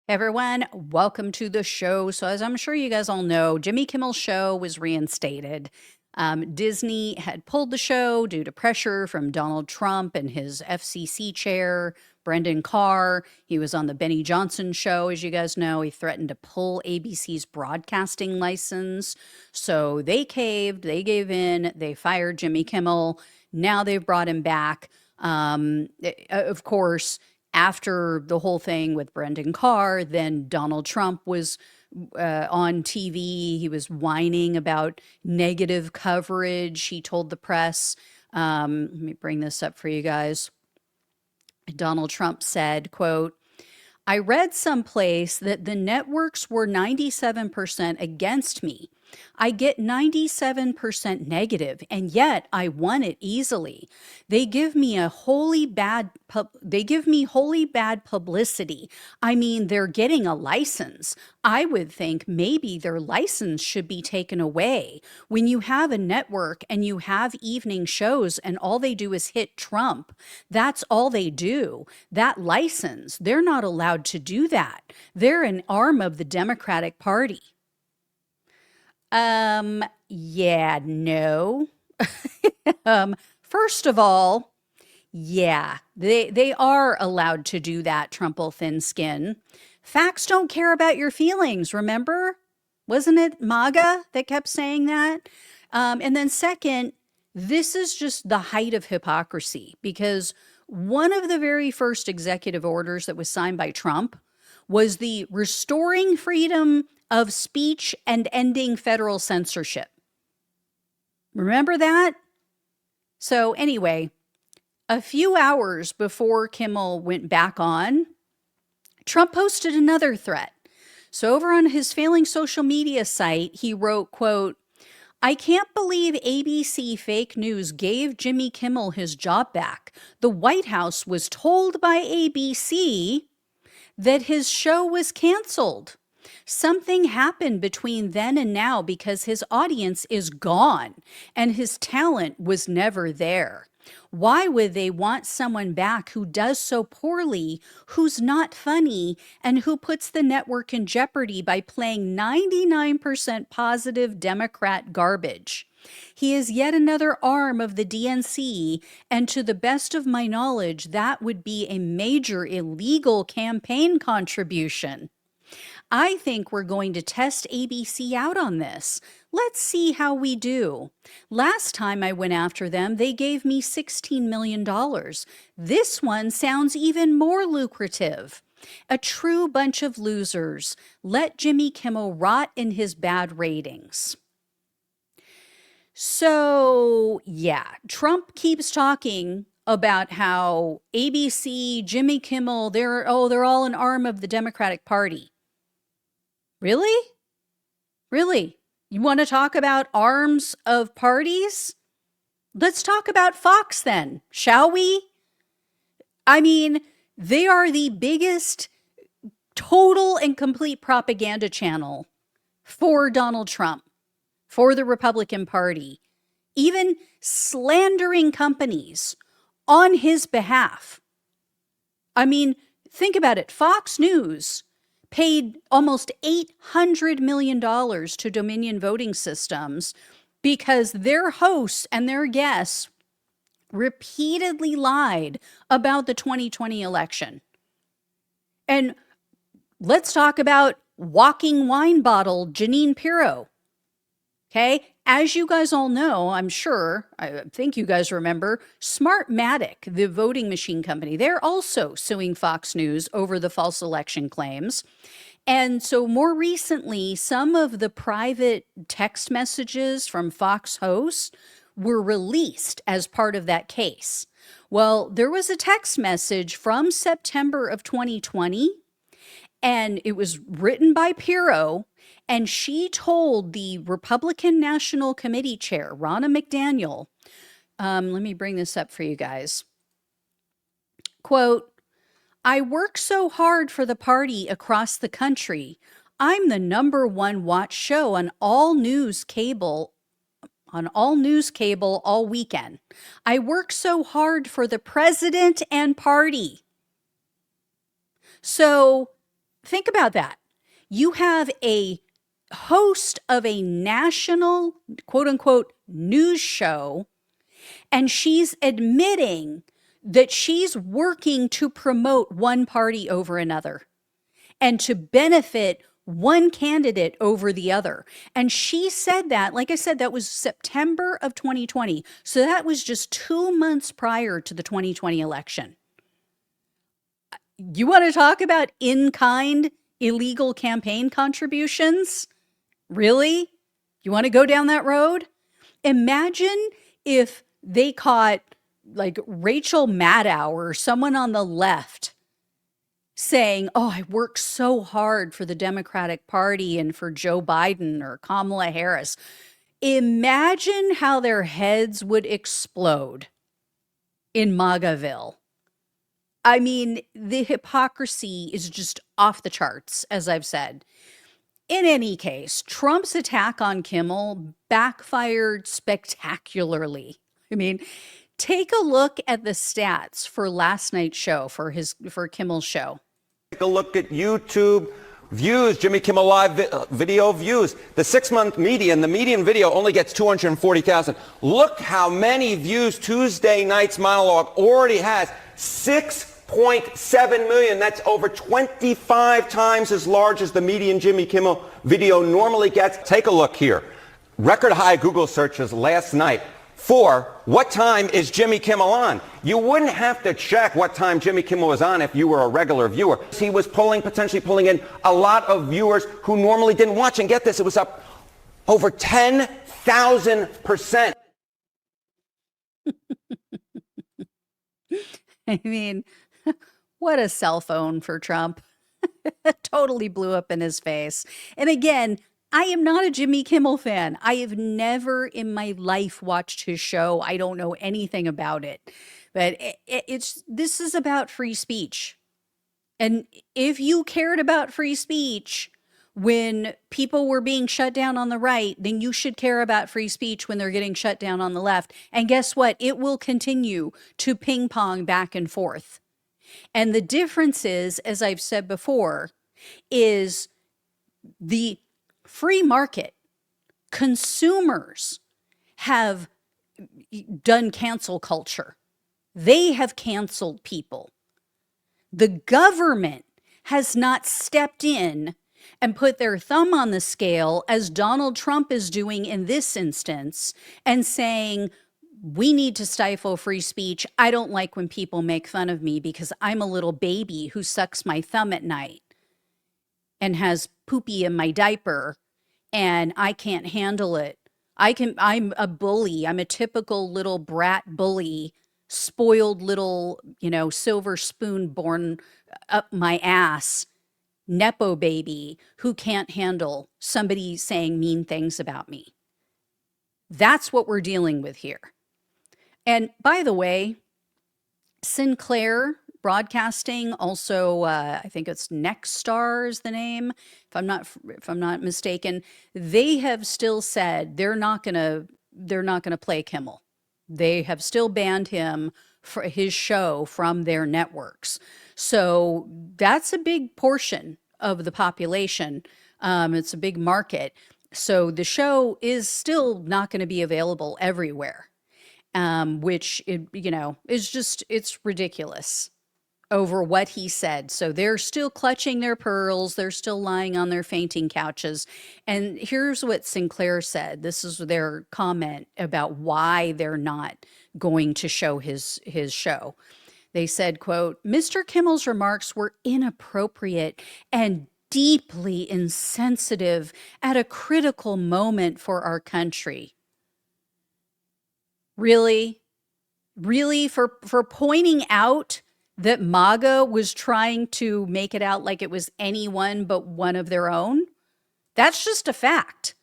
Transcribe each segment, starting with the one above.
Hey everyone, welcome to the show. So, as I'm sure you guys all know, Jimmy Kimmel's show was reinstated. Disney had pulled the show due to pressure from Donald Trump and his FCC chair, Brendan Carr. He was on the Benny Johnson show, as you guys know. He threatened to pull ABC's broadcasting license. So they caved, they gave in, they fired Jimmy Kimmel. Now they've brought him back. Of course, after the whole thing with Brendan Carr, then Donald Trump was on TV. He was whining about negative coverage. He told the press, let me bring this up for you guys. Donald Trump said, quote, "I read someplace that the networks were 97% against me. I get 97% negative, and yet I won it easily. They give me wholly bad publicity. I mean, they're getting a license. I would think maybe their license should be taken away. When you have a network and you have evening shows and all they do is hit Trump, that's all they do. That license, they're not allowed to do that. They're an arm of the Democratic Party." Yeah, no. First of all, yeah, they are allowed to do that, Trumple Thin Skin. Facts don't care about your feelings, remember? Wasn't it MAGA that kept saying that? And then second, this is just the height of hypocrisy because one of the very first executive orders that was signed by Trump was the Restoring Freedom of Speech and Ending Federal Censorship. Remember that? So anyway, a few hours before Kimmel went back on, Trump posted another threat. So over on his failing social media site, he wrote, quote, "I can't believe ABC fake news gave Jimmy Kimmel his job back. The White House was told by ABC that his show was canceled. Something happened between then and now because his audience is gone and his talent was never there. Why would they want someone back who does so poorly, who's not funny, and who puts the network in jeopardy by playing 99% positive Democrat garbage? He is yet another arm of the DNC, and to the best of my knowledge, that would be a major illegal campaign contribution. I think we're going to test ABC out on this. Let's see how we do. Last time I went after them, they gave me $16 million. This one sounds even more lucrative. A true bunch of losers. Let Jimmy Kimmel rot in his bad ratings." So, yeah, Trump keeps talking about how ABC, Jimmy Kimmel, they're all an arm of the Democratic Party. Really? Really? You want to talk about arms of parties? Let's talk about Fox then, shall we? I mean, they are the biggest total and complete propaganda channel for Donald Trump, for the Republican Party, even slandering companies on his behalf. I mean, think about it. Fox News paid almost $800 million to Dominion Voting Systems because their hosts and their guests repeatedly lied about the 2020 election. And let's talk about walking wine bottle Jeanine Pirro. Okay, as you guys all know, I think you guys remember, Smartmatic, the voting machine company, they're also suing Fox News over the false election claims. And so more recently, some of the private text messages from Fox hosts were released as part of that case. Well, there was a text message from September of 2020, and it was written by Pirro, and she told the Republican National Committee chair, Ronna McDaniel, let me bring this up for you guys. Quote, "I work so hard for the party across the country. I'm the #1 watched show on all news cable all weekend. I work so hard for the president and party." So Think about that. You have a host of a national, quote unquote, news show, and she's admitting that she's working to promote one party over another and to benefit one candidate over the other. And she said that, like I said, that was September of 2020. So that was just 2 months prior to the 2020 election. You want to talk about in-kind illegal campaign contributions? Really? You want to go down that road? Imagine if they caught like Rachel Maddow or someone on the left saying, oh, I worked so hard for the Democratic Party and for Joe Biden or Kamala Harris. Imagine how their heads would explode in MAGAville. I mean, the hypocrisy is just off the charts, as I've said. In any case, Trump's attack on Kimmel backfired spectacularly. I mean, take a look at the stats for last night's show, for Kimmel's show. Take a look at YouTube views, Jimmy Kimmel Live video views. The 6-month median, the median video only gets 240,000. Look how many views Tuesday night's monologue already has. 6.7 million. That's over 25 times as large as the median Jimmy Kimmel video normally gets. Take a look here. Record high Google searches last night for what time is Jimmy Kimmel on. You wouldn't have to check what time Jimmy Kimmel was on if you were a regular viewer. He was potentially pulling in a lot of viewers who normally didn't watch. And get this, it was up over 10,000%. I mean, what a cell phone for Trump. Totally blew up in his face. And again, I am not a Jimmy Kimmel fan. I have never in my life watched his show. I don't know anything about it. But this is about free speech. And if you cared about free speech when people were being shut down on the right, then you should care about free speech when they're getting shut down on the left. And guess what? It will continue to ping pong back and forth. And the difference is, as I've said before, is the free market. Consumers have done cancel culture. They have canceled people. The government has not stepped in and put their thumb on the scale, as Donald Trump is doing in this instance, and saying, we need to stifle free speech. I don't like when people make fun of me because I'm a little baby who sucks my thumb at night and has poopy in my diaper and I can't handle it. I'm a bully. I'm a typical little brat bully, spoiled little, silver spoon born up my ass, Nepo baby who can't handle somebody saying mean things about me. That's what we're dealing with here. And by the way, Sinclair Broadcasting, also, I think it's Nexstar is the name, if I'm not mistaken. They have still said they're not gonna play Kimmel. They have still banned him for his show from their networks. So that's a big portion of the population. It's a big market. So the show is still not going to be available everywhere, which is just, it's ridiculous over what he said. So they're still clutching their pearls. They're still lying on their fainting couches. And here's what Sinclair said. This is their comment about why they're not going to show his show. They said, quote, Mr. Kimmel's remarks were inappropriate and deeply insensitive at a critical moment for our country. Really? Really? For pointing out that MAGA was trying to make it out like it was anyone but one of their own? That's just a fact.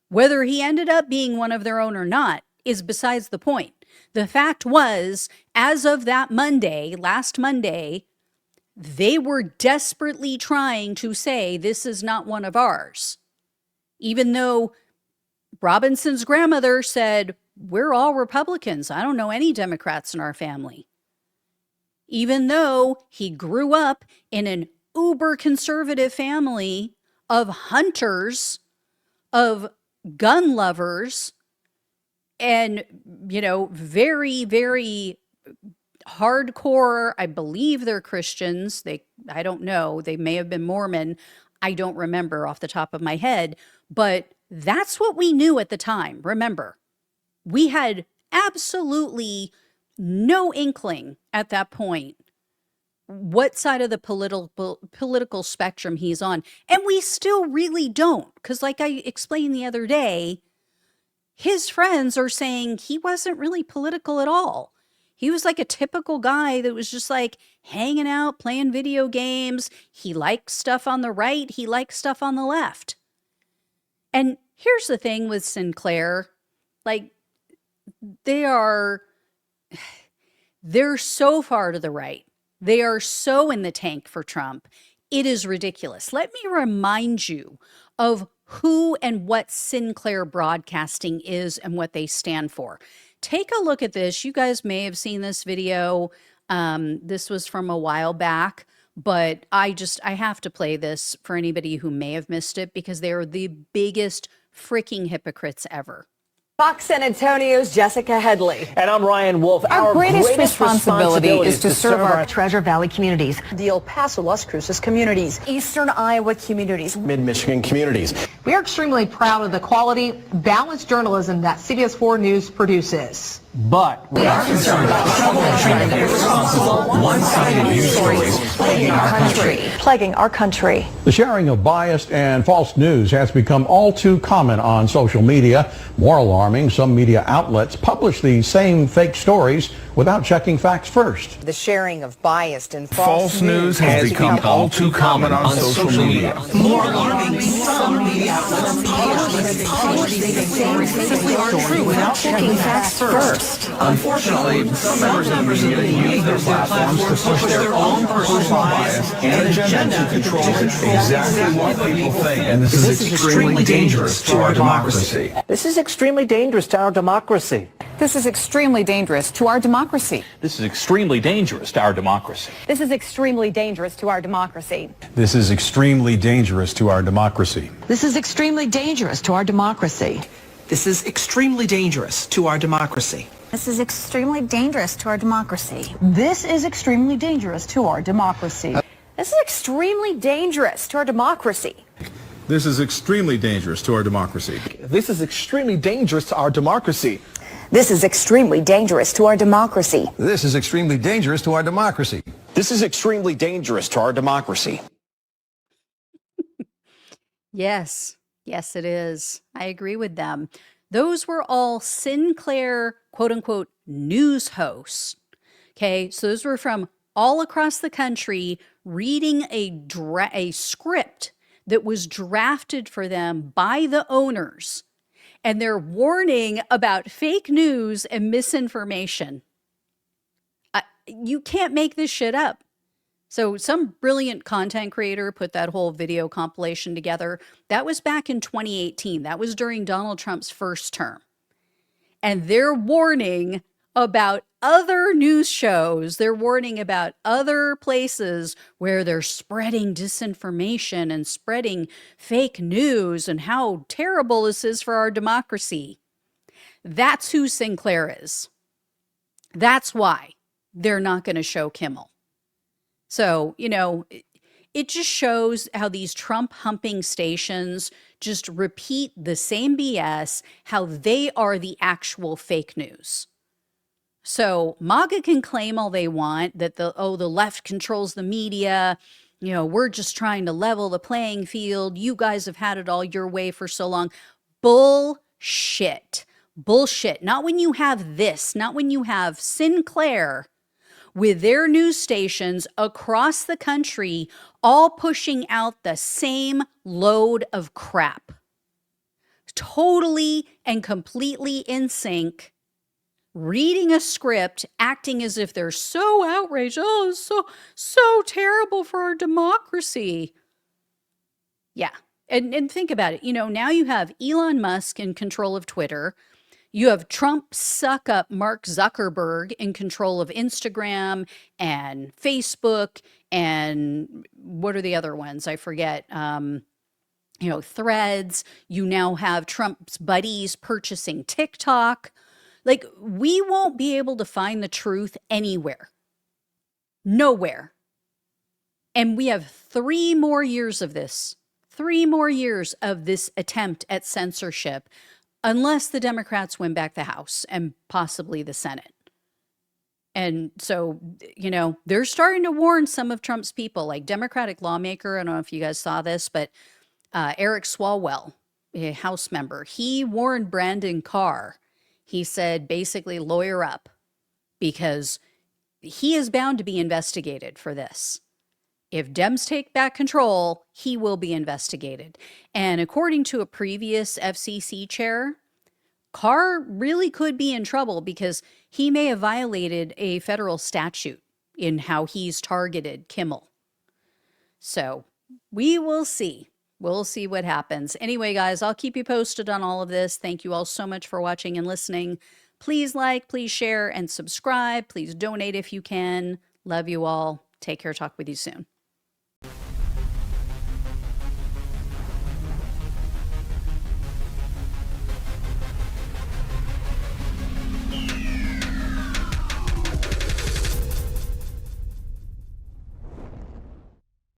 Whether he ended up being one of their own or not is besides the point. The fact was, as of that Monday, last Monday, they were desperately trying to say this is not one of ours. Even though Robinson's grandmother said, we're all Republicans. I don't know any Democrats in our family. Even though he grew up in an uber conservative family of hunters, of gun lovers, and, very, very hardcore. I believe they're Christians. I don't know. They may have been Mormon. I don't remember off the top of my head, but that's what we knew at the time. Remember, we had absolutely no inkling at that point what side of the political spectrum he's on. And we still really don't, because like I explained the other day, his friends are saying he wasn't really political at all. He was like a typical guy that was just like hanging out, playing video games. He liked stuff on the right. He liked stuff on the left. And here's the thing with Sinclair, like they're so far to the right. They are so in the tank for Trump. It is ridiculous. Let me remind you of who and what Sinclair Broadcasting is and what they stand for. Take a look at this. You guys may have seen this video. This was from a while back, but I have to play this for anybody who may have missed it because they are the biggest freaking hypocrites ever. Fox San Antonio's Jessica Headley. And I'm Ryan Wolf. Our greatest responsibility is to serve our Treasure Valley communities, the El Paso, Las Cruces communities, Eastern Iowa communities, Mid-Michigan communities. We are extremely proud of the quality, balanced journalism that CBS 4 News produces. But we are concerned about troubling, irresponsible, one-sided news stories plaguing our country. The sharing of biased and false news has become all too common on social media. More alarming, some media outlets publish these same fake stories without checking facts first. The sharing of biased and false news has become all too common on social media. More alarming, some media outlets publish these same fake stories without checking facts first. Unfortunately, some members of the media use their platforms to push their own personal bias and agenda to control exactly what people think. And this is extremely dangerous to our democracy. this is extremely dangerous to our democracy. This is extremely dangerous to our democracy. This is extremely dangerous to our democracy. This is extremely dangerous to our democracy. This is extremely dangerous to our democracy. This is extremely dangerous to our democracy. This is extremely dangerous to our democracy. This is extremely dangerous to our democracy. This is extremely dangerous to our democracy. This is extremely dangerous to our democracy. This is extremely dangerous to our democracy. This is extremely dangerous to our democracy. This is extremely dangerous to our democracy. This is extremely dangerous to our democracy. This is extremely dangerous to our democracy. Yes. Yes, it is. I agree with them. Those were all Sinclair, quote unquote, news hosts. Okay, so those were from all across the country reading a script that was drafted for them by the owners. And they're warning about fake news and misinformation. You can't make this shit up. So some brilliant content creator put that whole video compilation together. That was back in 2018. That was during Donald Trump's first term. And they're warning about other news shows. They're warning about other places where they're spreading disinformation and spreading fake news and how terrible this is for our democracy. That's who Sinclair is. That's why they're not going to show Kimmel. So, it just shows how these Trump humping stations just repeat the same BS, how they are the actual fake news. So MAGA can claim all they want that the left controls the media. We're just trying to level the playing field. You guys have had it all your way for so long. Bullshit. Bullshit. Not when you have this, not when you have Sinclair with their news stations across the country, all pushing out the same load of crap. Totally and completely in sync, reading a script, acting as if they're so outraged. Oh, it's so terrible for our democracy. Yeah. And think about it. Now you have Elon Musk in control of Twitter. You have Trump suck up Mark Zuckerberg in control of Instagram and Facebook and what are the other ones? I forget. Threads. You now have Trump's buddies purchasing TikTok. Like, we won't be able to find the truth anywhere. Nowhere. And we have 3 more years of this. 3 more years of this attempt at censorship, unless the Democrats win back the House and possibly the Senate. And so, they're starting to warn some of Trump's people, like Democratic lawmaker. I don't know if you guys saw this, but Eric Swalwell, a House member, he warned Brendan Carr. He said, basically, lawyer up, because he is bound to be investigated for this. If Dems take back control, he will be investigated. And according to a previous FCC chair, Carr really could be in trouble because he may have violated a federal statute in how he's targeted Kimmel. So we will see. We'll see what happens. Anyway, guys, I'll keep you posted on all of this. Thank you all so much for watching and listening. Please like, please share, and subscribe. Please donate if you can. Love you all. Take care. Talk with you soon.